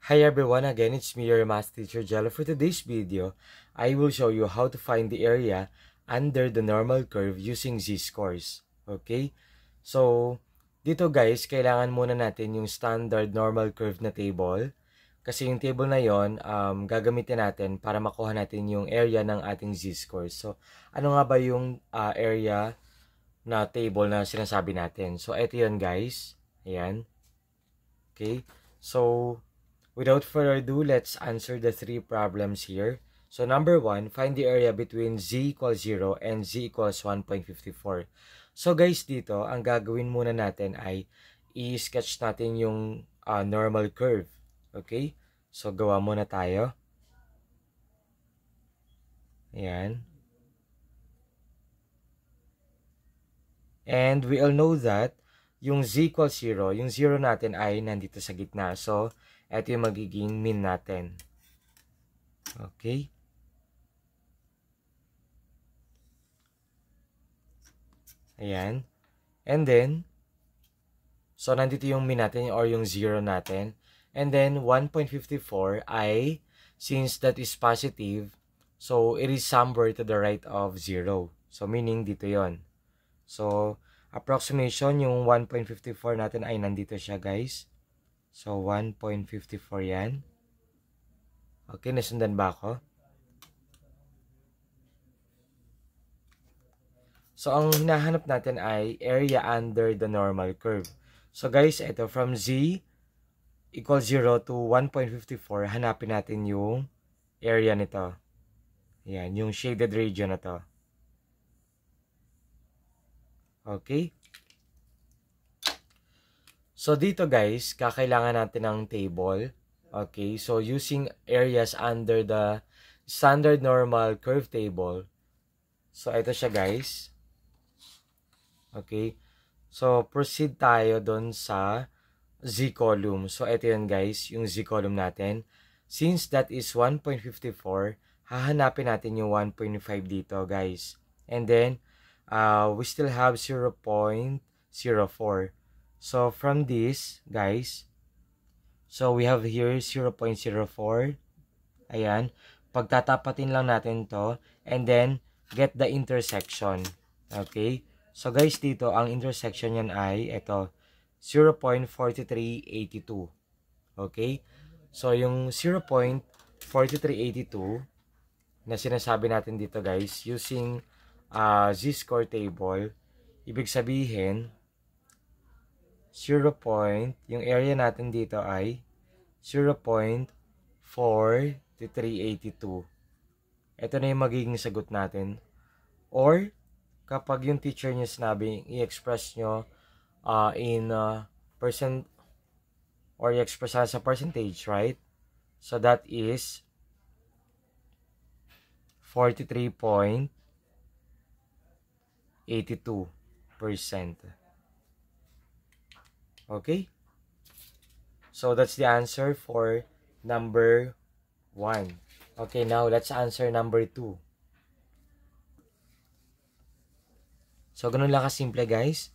Hi everyone, again it's me, your math teacher Jello. For today's video, I will show you how to find the area under the normal curve using z-scores. Okay? So, dito guys, kailangan muna natin yung standard normal curve na table. Kasi yung table na yon, gagamitin natin para makuha natin yung area ng ating z-scores. So, ano nga ba yung area na table na sinasabi natin? So, ito yun guys. Ayan. Okay? So, without further ado, let's answer the three problems here. So number 1, find the area between z equals 0 and z equals 1.54. So guys, dito, ang gagawin muna natin ay i-sketch natin yung normal curve. Okay? So gawa muna tayo. Ayan. And we all know that yung z equals 0, yung 0 natin ay nandito sa gitna. So, ito yung magiging mean natin. Okay? Ayan. And then, so nandito yung mean natin or yung 0 natin. And then, 1.54 ay, since that is positive, so it is somewhere to the right of 0. So, meaning dito yon. So, approximation, yung 1.54 natin ay nandito siya guys. So, 1.54 yan. Okay, nasundan ba ako? So, ang hinahanap natin ay area under the normal curve. So, guys, ito from z equals 0 to 1.54, hanapin natin yung area nito. Ayan, yung shaded region na to. Okay? So, dito guys, kakailangan natin ng table. Okay? So, using areas under the standard normal curve table. So, ito siya guys. Okay? So, proceed tayo doon sa z column. So, ito yun guys, yung z column natin. Since that is 1.54, hahanapin natin yung 1.5 dito guys. And then, we still have 0.04. So, from this, guys, so we have here 0.04. Ayan. Pagtatapatin lang natin to. And then, get the intersection. Okay? So, guys, dito, ang intersection yan ay, ito, 0.4382. Okay? So, yung 0.4382 na sinasabi natin dito, guys, using z-score table, ibig sabihin, 0. Yung area natin dito ay 0.4382. Ito na yung magiging sagot natin. Or, kapag yung teacher niya sinabi, i-express nyo in percent, or i-express sa percentage, right? So, that is 43.82%. Okay? So, that's the answer for number 1. Okay, now let's answer number 2. So, ganun lang kasimple guys.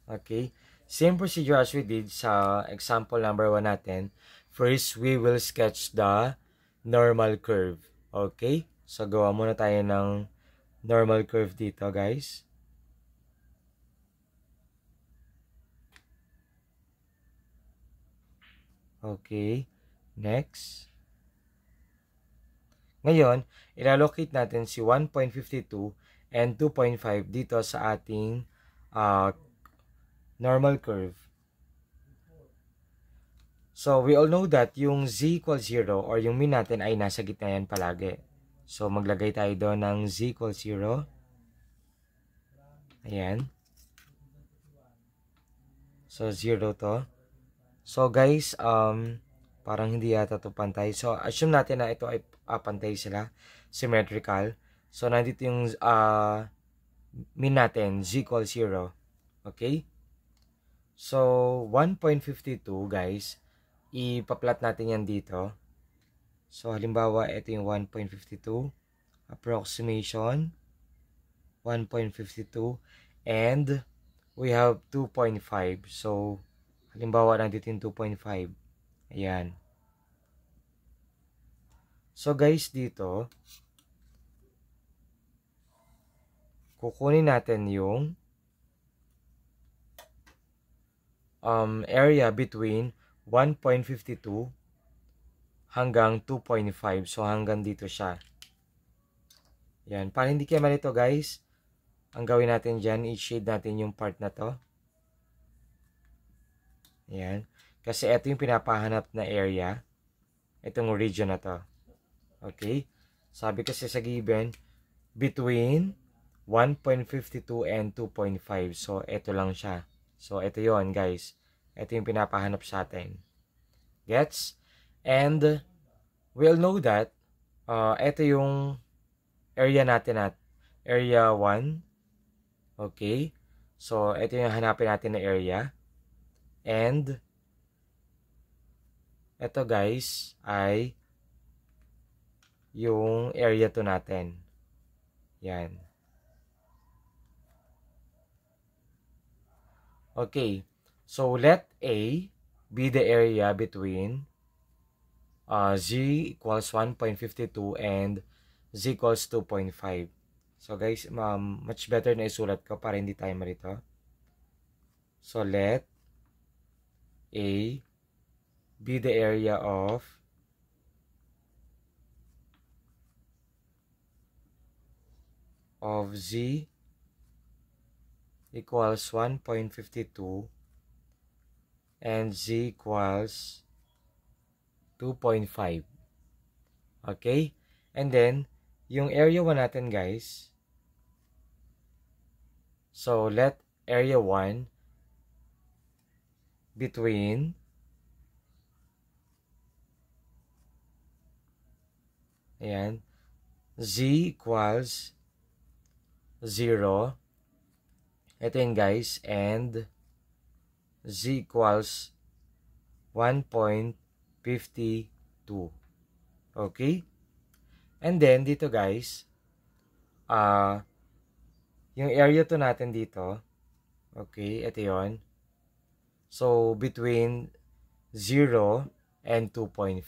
Okay. Same procedure as we did sa example number 1 natin. First, we will sketch the normal curve. Okay? So, gawa muna tayo ng normal curve dito guys. Okay. Next. Ngayon, ilalocate natin si 1.52 and 2.5 dito sa ating normal curve. So, we all know that yung z equals 0 or yung mean natin ay nasa gitna yan palagi. So, maglagay tayo doon ng z equals 0. Ayan. So, 0 to. So, guys, parang hindi yata ito pantay. So, assume natin na ito ay pantay sila. Symmetrical. So, nandito yung mean natin, z equals 0. Okay? So, 1.52, guys, ipa-plot natin yan dito. So, halimbawa, ito yung 1.52. Approximation, 1.52. And, we have 2.5. So, halimbawa, nandito yung 2.5. Ayan. So guys, dito, kukunin natin yung area between 1.52 hanggang 2.5. So hanggang dito siya. Yan. Para hindi kayo malito guys, ang gawin natin dyan, i-shade natin yung part na to. Yan. Kasi ito yung pinapahanap na area. Itong region na to. Okay? Sabi kasi sa given, between 1.52 and 2.5. So, ito lang siya. So, ito yon guys. Ito yung pinapahanap sa atin. Gets? And, we'll know that, ito yung area natin at area 1. Okay? So, ito yung hanapin natin na area. And, ito guys, ay yung area 2 natin. Yan. Okay. So, let A be the area between z equals 1.52 and z equals 2.5. So, guys, much better na isulat ko para hindi tayo marito. So, let A be the area of z equals 1.52 and z equals 2.5. Okay? And then, yung area 1 natin guys, so let area 1 between ayan, z equals 0, ito yun guys, and z equals 1.52. Okay? And then, dito guys, yung area to natin dito, okay, ito yun. So, between 0 and 2.5.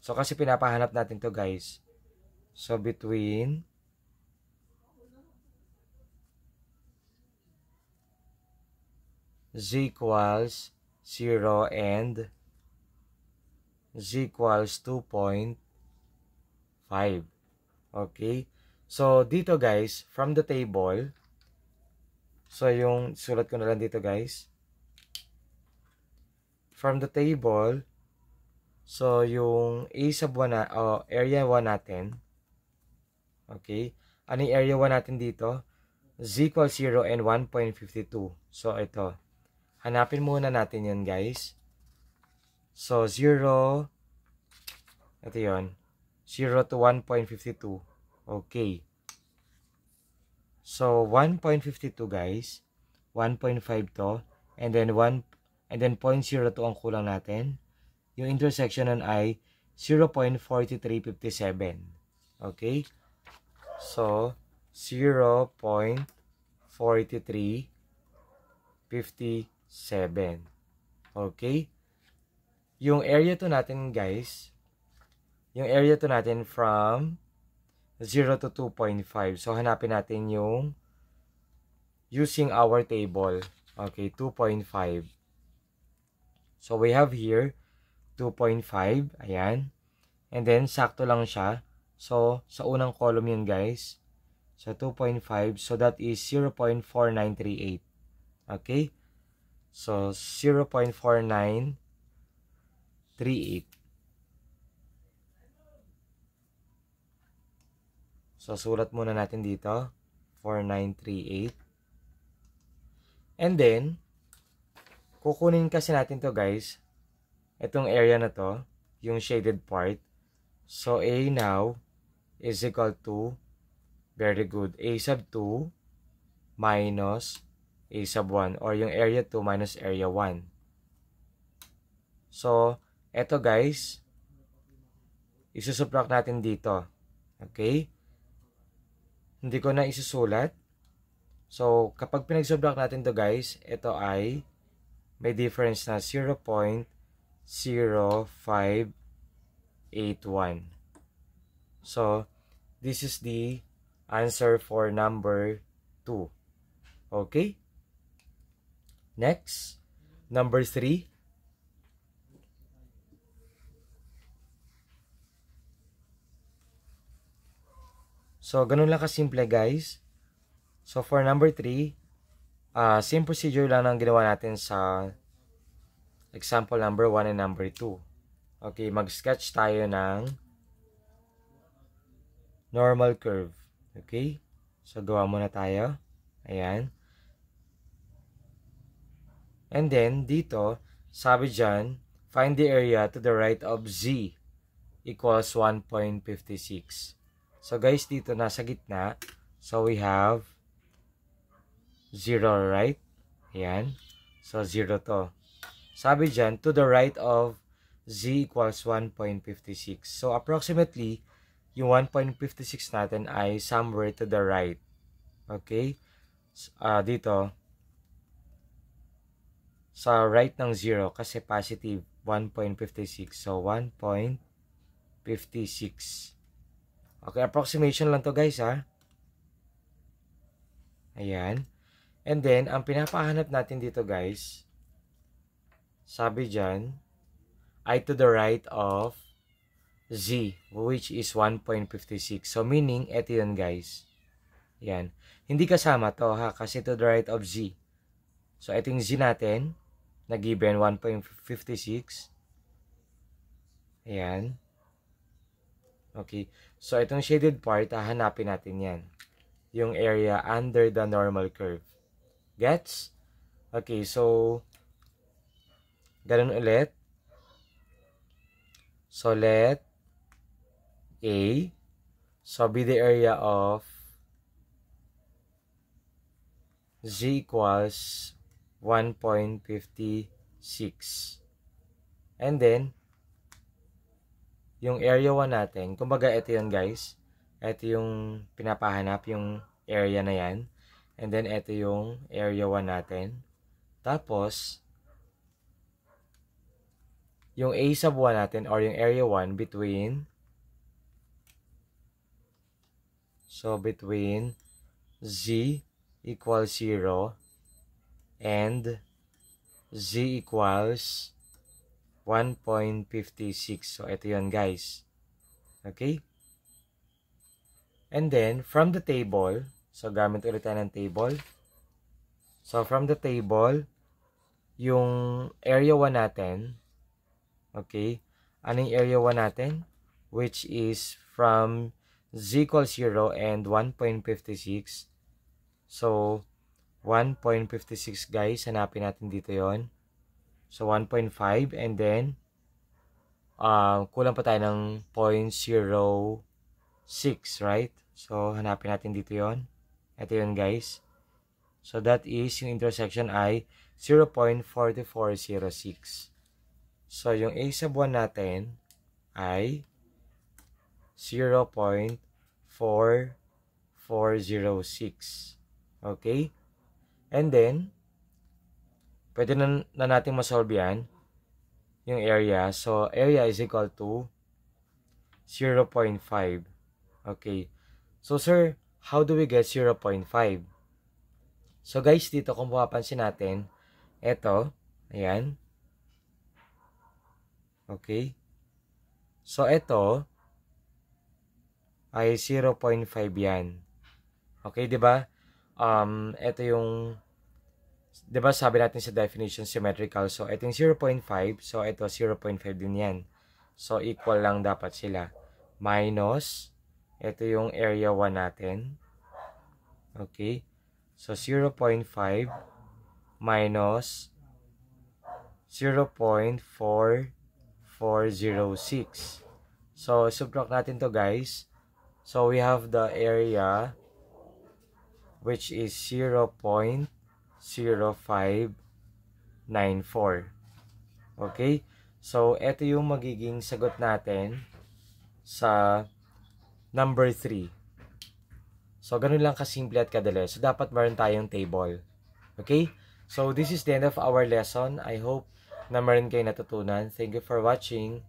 So, kasi pinapahanap natin to guys. So, between z equals 0 and z equals 2.5. Okay? So, dito guys, from the table, so yung sulat ko na lang dito guys. From the table, so yung A sub 1 na, area 1 natin, okay? Ano yung area 1 natin dito? Z equals 0 and 1.52. So, ito. Hanapin muna natin yun, guys. So, 0, ito yun. 0 to 1.52. Okay. So, 1.52, guys. 1.5 to. And then, 0.02 ang kulang natin. Yung intersection nun ay 0.4357. Okay? So, 0.4357. Okay? Yung area to natin, guys, yung area to natin from 0 to 2.5. So, hanapin natin yung using our table. Okay, 2.5. So, we have here 2.5. Ayan. And then, sakto lang siya. So, sa unang column yun, guys. So, 2.5. So, that is 0.4938. Okay? So, 0.4938. So, sulat muna natin dito. 4938. And then, kukunin kasi natin to guys. Itong area na to. Yung shaded part. So, A now is equal to, very good, A sub 2 minus A sub 1. Or yung area 2 minus area 1. So, eto guys, isusubtract natin dito. Okay? Hindi ko na isusulat. So, kapag pinag-subtract natin to guys, ito ay may difference na 0.001. 0.581. So, this is the answer for number 2. Okay? Next, number 3. So, ganun lang kasimple guys. So, for number 3, same procedure lang ang ginawa natin sa example number 1 and number 2. Okay, mag-sketch tayo ng normal curve. Okay? So, gawa muna tayo. Ayan. And then, dito, sabi dyan, find the area to the right of Z equals 1.56. So, guys, dito nasa gitna. So, we have 0, right? Ayan. So, 0 to. Sabi dyan, to the right of Z equals 1.56. So, approximately, yung 1.56 natin ay somewhere to the right. Okay? Dito, sa right ng 0 kasi positive 1.56. So, 1.56. Okay, approximation lang to guys ha. Ayan. And then, ang pinapahanap natin dito guys, sabi dyan, ay to the right of Z, which is 1.56. So, meaning, eto yun guys. Ayan. Hindi kasama to ha, kasi to the right of Z. So, ito yung Z natin, na given 1.56. Ayan. Okay. So, itong shaded part, hahanapin natin yan. Yung area under the normal curve. Gets? Okay, so, ganun ulit. So, let A, so be the area of Z equals 1.56. And then, yung area 1 natin, kumbaga ito yun guys. Ito yung pinapahanap, yung area na yan. And then, ito yung area 1 natin. Tapos, yung A sub 1 natin, or yung area 1, between Z equals 0 and Z equals 1.56. So, ito yun guys. Okay? And then, from the table, so gamit ulit tayo ng table. So, from the table, yung area 1 natin, okay, anong area 1 natin? Which is from Z equals 0 and 1.56. So, 1.56 guys, hanapin natin dito yon. So, 1.5 and then, kulang pa tayo ng 0.06, right? So, hanapin natin dito yon. Ito yun guys. So, that is, yung intersection ay 0.4406. So, yung A sub 1 natin ay 0.4406. Okay? And then, pwede na natin masolve yan, yung area. So, area is equal to 0.5. Okay. So, sir, how do we get 0.5? So, guys, dito kung mapapansin natin, eto, ayan. Okay. So, eto ay 0.5 yan. Okay, di ba? Ito yung, di ba sabi natin sa definition symmetrical. So, ito yung 0.5. So, ito 0.5 din yan. So, equal lang dapat sila. Minus, ito yung area 1 natin. Okay. So, 0.5 minus 0.4406. So, subtract natin to guys. So, we have the area which is 0.0594. Okay? So, ito yung magiging sagot natin sa number 3. So, ganun lang kasimple at kadali. So, dapat meron tayong table. Okay? So, this is the end of our lesson. I hope na meron kayo natutunan. Thank you for watching.